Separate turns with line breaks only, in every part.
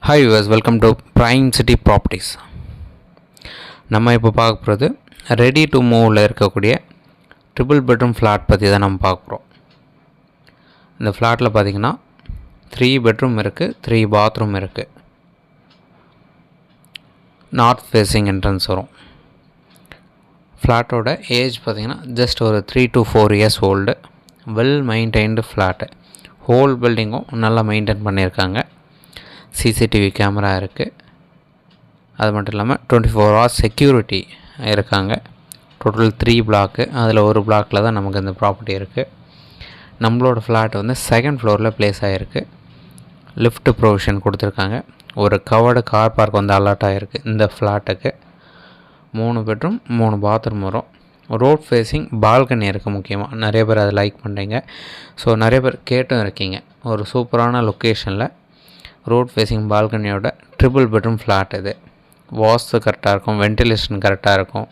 Hi viewers, welcome to Prime City Properties. நம்ம இப்போ பார்க்க போகிறது ரெடி டு மூவில் இருக்கக்கூடிய ட்ரிபிள் பெட்ரூம் ஃப்ளாட் பற்றி தான் நம்ம பார்க்க போகிறோம். இந்த ஃப்ளாட்டில் பார்த்திங்கன்னா 3 பெட்ரூம் இருக்குது, 3 பாத்ரூம் இருக்குது. நார்த் ஃபேஸிங் என்ட்ரன்ஸ் வரும். ஃப்ளாட்டோட ஏஜ் பார்த்திங்கன்னா ஜஸ்ட் ஒரு 3 to 4 years old. Well maintained flat. Whole பில்டிங்கும் நல்லா மெயின்டைன் பண்ணியிருக்காங்க. சிசிடிவி கேமரா இருக்குது. அது மட்டும் இல்லாமல் 24 hours செக்யூரிட்டி இருக்காங்க. Total 3 block. அதில் ஒரு பிளாக்கில் தான் நமக்கு இந்த ப்ராப்பர்ட்டி இருக்குது. நம்மளோட ஃப்ளாட் வந்து 2nd ஃப்ளோரில் ப்ளேஸ் ஆகிருக்கு. லிஃப்ட் ப்ரொவிஷன் கொடுத்துருக்காங்க. ஒரு கவர்டு கார் பார்க் வந்து அலாட் ஆகிருக்கு இந்த ஃப்ளாட்டுக்கு. 3 பெட்ரூம் 3 பாத்ரூம் வரும். ரோட் ஃபேஸிங் பால்கனி இருக்குது. முக்கியமாக நிறைய பேர் அதை லைக் பண்ணுறீங்க. ஸோ நிறைய பேர் கேட்டும் இருக்கீங்க. ஒரு சூப்பரான லொக்கேஷனில் ரோட் ஃபேஸிங் பால்கனியோட ட்ரிபிள் பெட்ரூம் ஃப்ளாட் இது. வாஸ்து கரெக்டாக இருக்கும், வென்டிலேஷன் கரெக்டாக இருக்கும்.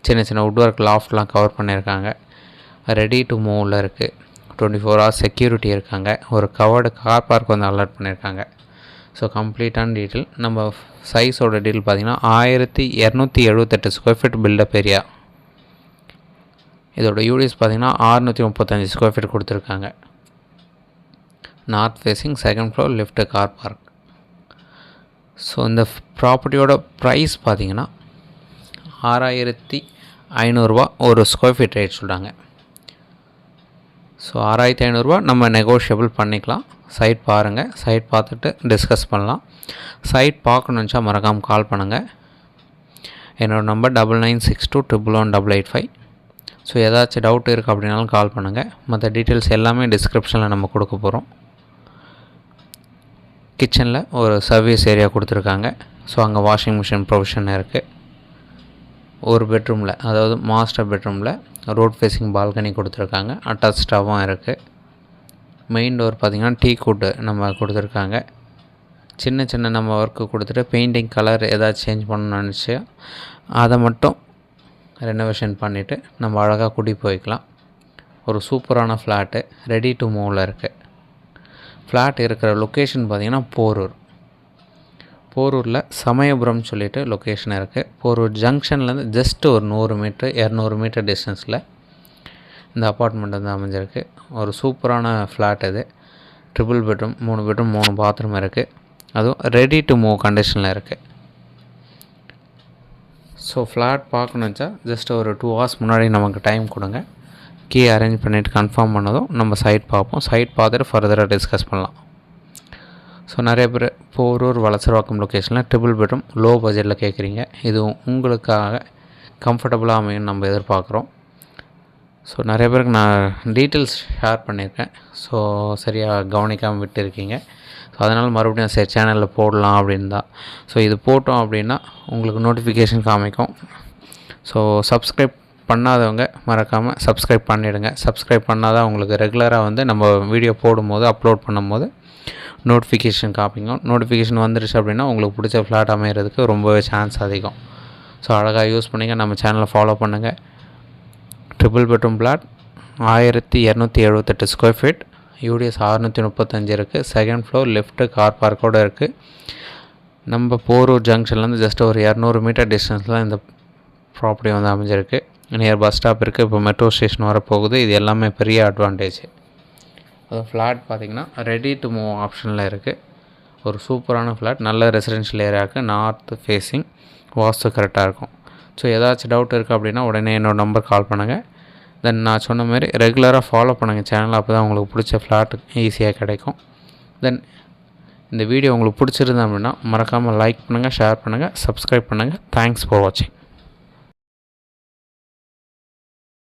சின்ன சின்ன வுட் ஒர்க் லாஃப்ட்லாம் கவர் பண்ணியிருக்காங்க. ரெடி டு மூவில் இருக்குது. 24 hours செக்யூரிட்டி இருக்காங்க. ஒரு கவர்டு கார் பார்க் வந்து அலாட் பண்ணியிருக்காங்க. ஸோ கம்ப்ளீட்டான டீட்டெயில். நம்ம சைஸோட டீட்டெயில் பார்த்திங்கன்னா 1278 ஸ்கொயர் ஃபீட் பில்டப் ஏரியா. இதோட யூடிஎஸ் பார்த்திங்கன்னா 635 ஸ்கொயர் ஃபீட் கொடுத்துருக்காங்க. North facing 2nd floor lift car park. So இந்த ப்ராப்பர்ட்டியோட ப்ரைஸ் பார்த்திங்கன்னா 6500 ரூபா ஒரு ஸ்கொயர் ஃபீட் ரேட் சொல்கிறாங்க. ஸோ 6500 ரூபா நம்ம நெகோஷியபிள் பண்ணிக்கலாம். சைட் பாருங்கள். சைட் பார்த்துட்டு டிஸ்கஸ் பண்ணலாம். சைட் பார்க்கணுன்னுச்சா மறக்காமல் கால் பண்ணுங்கள். என்னோடய நம்பர் 9962111885. ஸோ ஏதாச்சும் டவுட் இருக்குது அப்படின்னாலும் கால் பண்ணுங்கள். மற்ற டீட்டெயில்ஸ் எல்லாமே டிஸ்கிரிப்ஷனில் நம்ம கொடுக்க போகிறோம். கிச்சனில் ஒரு சர்வீஸ் ஏரியா கொடுத்துருக்காங்க. ஸோ அங்கே வாஷிங் மிஷின் ப்ரொவிஷன் இருக்குது. ஒரு பெட்ரூமில், அதாவது மாஸ்டர் பெட்ரூமில் ரோட் ஃபேஸிங் பால்கனி கொடுத்துருக்காங்க. அட்டாச்சாகவும் இருக்குது. மெயின் டோர் பார்த்திங்கன்னா டீ குட்டு நம்ம கொடுத்துருக்காங்க. சின்ன சின்ன நம்ம ஒர்க்கு கொடுத்துட்டு பெயிண்டிங் கலர் ஏதாச்சும் சேஞ்ச் பண்ணணும்னு நினச்சி அதை மட்டும் ரெனோவேஷன் பண்ணிவிட்டு நம்ம அழகாக குடி போய்க்கலாம். ஒரு சூப்பரான ஃப்ளாட்டு ரெடி டு மூவில் இருக்குது. ஃப்ளாட் இருக்கிற லொக்கேஷன் பார்த்திங்கன்னா போரூரில் சமயபுரம் சொல்லிட்டு லொக்கேஷன் இருக்குது. போரூர் ஜங்ஷன்லேருந்து ஜஸ்ட் ஒரு 100 மீட்டர் 200 மீட்டர் டிஸ்டன்ஸில் இந்த அப்பார்ட்மெண்ட் வந்து அமைஞ்சிருக்கு. ஒரு சூப்பரான ஃப்ளாட் இது. ட்ரிபிள் பெட்ரூம் 3 பெட்ரூம் 3 பாத்ரூம் இருக்குது. அதுவும் ரெடி டு மூவ் கண்டிஷனில் இருக்குது. ஸோ ஃப்ளாட் பார்க்கணுச்சா ஜஸ்ட் ஒரு 2 hours முன்னாடி நமக்கு டைம் கொடுங்க. கீ அரேஞ்ச் பண்ணிவிட்டு கன்ஃபார்ம் பண்ணதும் நம்ம சைட் பார்ப்போம். சைட் பார்த்துட்டு ஃபர்தராக டிஸ்கஸ் பண்ணலாம். ஸோ நிறைய பேர் போரூர் வலசரவாக்கம் லொக்கேஷனில் ட்ரிபிள் பெட்ரூம் லோ பட்ஜெட்டில் கேட்குறீங்க. இது உங்களுக்காக கம்ஃபர்டபுளாக அமையும் நம்ம எதிர்பார்க்குறோம். ஸோ நிறைய பேருக்கு நான் டீட்டெயில்ஸ் ஷேர் பண்ணியிருக்கேன். ஸோ சரியாக கவனிக்காமல் விட்டுருக்கீங்க. ஸோ அதனால் மறுபடியும் சரி சேனலில் போடலாம் அப்படின்னு தான். ஸோ இது போட்டோம் அப்படின்னா உங்களுக்கு நோட்டிஃபிகேஷன் காமிக்கும். ஸோ சப்ஸ்கிரைப் பண்ணாதவங்க மறக்காமல் சப்ஸ்கிரைப் பண்ணிவிடுங்க. சப்ஸ்கிரைப் பண்ணால் தான் உங்களுக்கு ரெகுலராக வந்து நம்ம வீடியோ போடும்போது அப்லோட் பண்ணும்போது நோட்டிஃபிகேஷன் காமிக்கும். நோட்டிஃபிகேஷன் வந்துருச்சு அப்படின்னா உங்களுக்கு பிடிச்ச ஃப்ளாட் அமைகிறதுக்கு ரொம்பவே சான்ஸ் அதிகம். ஸோ அழகாக யூஸ் பண்ணிங்க. நம்ம சேனலை ஃபாலோ பண்ணுங்கள். Triple bedroom flat 1278 square feet. UDS 635 இருக்குது. 2nd ஃப்ளோர் லிஃப்ட்டு கார் பார்க்கோடு இருக்குது. நம்ம போரூர் ஜங்ஷன்லேருந்து ஜஸ்ட் ஒரு 200 மீட்டர் டிஸ்டன்ஸில் இந்த ப்ராப்பர்ட்டி வந்து அமைஞ்சிருக்கு. நியர் பஸ் ஸ்டாப் இருக்குது. இப்போ மெட்ரோ ஸ்டேஷன் வரப்போகுது. இது எல்லாமே பெரிய அட்வான்டேஜ். அது ஃப்ளாட் பார்த்திங்கன்னா ரெடி டு மூவ் ஆப்ஷனில் இருக்குது. ஒரு சூப்பரான ஃப்ளாட். நல்ல ரெசிடென்ஷியல் ஏரியா இருக்குது. நார்த் ஃபேஸிங் வாஸ்து கரெக்டாக இருக்கும். ஸோ ஏதாச்சும் டவுட் இருக்குது அப்படின்னா உடனே என்னோடய நம்பர் கால் பண்ணுங்கள். தென் நான் சொன்ன மாதிரி ரெகுலராக ஃபாலோ பண்ணுங்கள் சேனல். அப்போ தான் உங்களுக்கு பிடிச்ச ஃப்ளாட் ஈஸியாக கிடைக்கும். தென் இந்த வீடியோ உங்களுக்கு பிடிச்சிருந்தா அப்படின்னா மறக்காமல் லைக் பண்ணுங்கள், ஷேர் பண்ணுங்கள், சப்ஸ்கிரைப் பண்ணுங்கள். தேங்க்ஸ் ஃபார் வாட்சிங்.